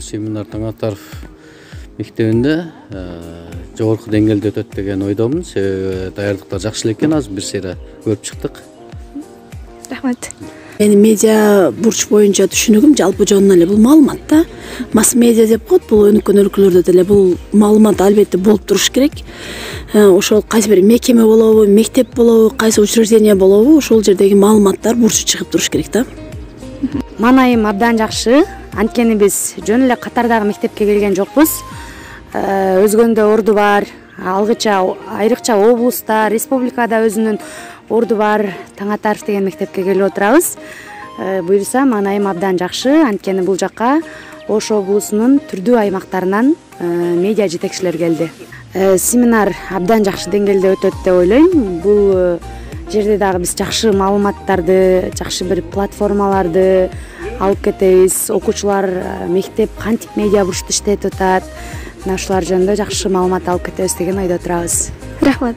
семинар Таңатаров мектебинде жогорку деңгээлде өтөт деген ойдомун. Себеби даярдыктар жакшы эле экен, азыр бир сыйра көрүп чыктык. Рахмат. Менин медиа бурч боюнча түшүнүгүм жалпы жонунан эле бул маалымат да. Масс медиа деп коет, бул өнүккөн өлкөлөрдө деле бул маалымат албетте болуп туруш керек. Ошол кайсы бир мекеме болобу, мектеп болобу, кайсы учреждение болобу, ошол жердеги маалыматтар бурчу чыгып туруш керек да. Маанайым абдан жакшы. Анткени биз жөн эле катардагы мектепке келген жокпуз. Өзгөндө орду бар. Айрыкча облуста, республикада өзүнүн орду бар Таңатаров деген мектепке келип отурабыз. Буюрса маанайым абдан жакшы. Анткени бул жакка Ош облусунун түрдүү аймактарынан медиа жетекчилер келди. Семинар абдан жакшы деңгээлде өтөт деп ойлойм. Бул жерде дагы биз жакшы маалыматтарды, жакшы бир платформаларды алып кетебиз. Окуучулар мектеп кантип медиа бурчту иштетип атат, ушулар жөнүндө жакшы маалымат алып кетебиз деген ойдо турабыз. Рахмат.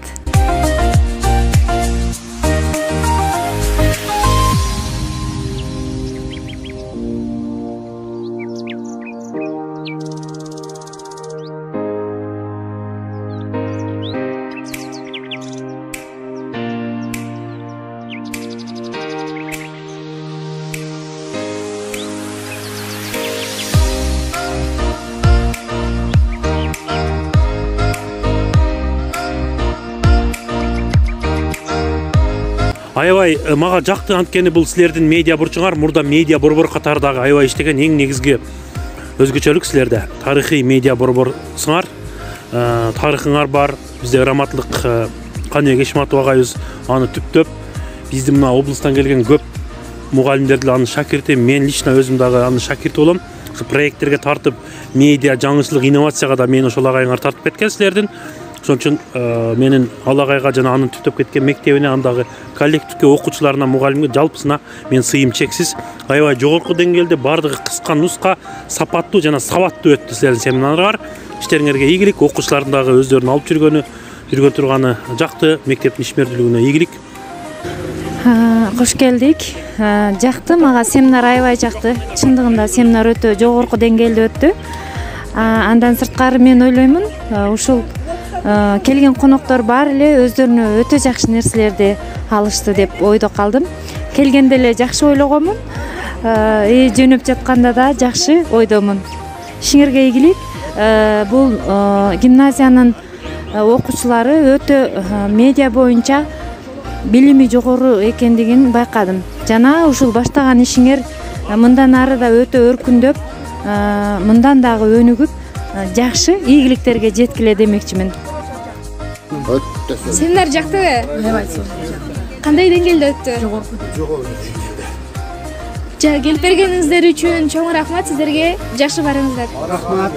Аябай мага жакты, анткени бул силердин медиа бурчуңар мурда медиа борбор катардагы аябай иштеген эң негизги өзгөчөлүк силерде. Тарыхый медиа борборсуңар, тарыхыңар бар. Бизде Раматлык Каныбек Ишматов агайыбыз аны түптөп, биздин мына облустан келген көп мугалимдер деле анын шакирти, мен лично өзүм дагы анын шакирти болом. Ошо проекттерге тартып, медиа, жаңычылык, инновацияга да мени ошол агайыңар тартып кеткен силердин. Ошон үчүн менин ал агайга жана анын түптөп кеткен мектебине, андагы коллективге, окуучуларына, мугалимге жалпысына мен сыйым чексиз. Аябай жогорку деңгээлде бардыгы кыска нуска, сапаттуу жана сабаттуу өттү силердин семинарлар. Иштериңерге ийгилик, окуучулардын дагы өздөрүнүн алып жүргөн турганы жакты, мектептин ишмердүүлүгүнө ийгилик. Кош келдик. Жакты, мага семинар аябай жакты. Чындыгында семинар өтө жогорку деңгээлде өттү. Андан сырткары мен ойлоймун, ушул келген коноктор бар эле өздөрүнө өтө жакшы нерселерди алышты деп ойдо калдым. Келгенде эле жакшы ойлогонмун. Жөнөп жатканда да жакшы ойдомун. Ишиңерге ийгилик. Бул гимназиянын окуучулары өтө медиа боюнча билими жогору экендигин байкадым. Жана ушул баштаган ишиңер мындан ары да өтө өркүндөп, мындан дагы өнүгүп, жакшы ийгиликтерге жеткиле демекчимин. Семинар жактыбы? Кандай деңгээлде өттү? Жогорку. Келип бергениңиздер үчүн чоң рахмат, сиздерге жакшы барыңыздар. Рахмат.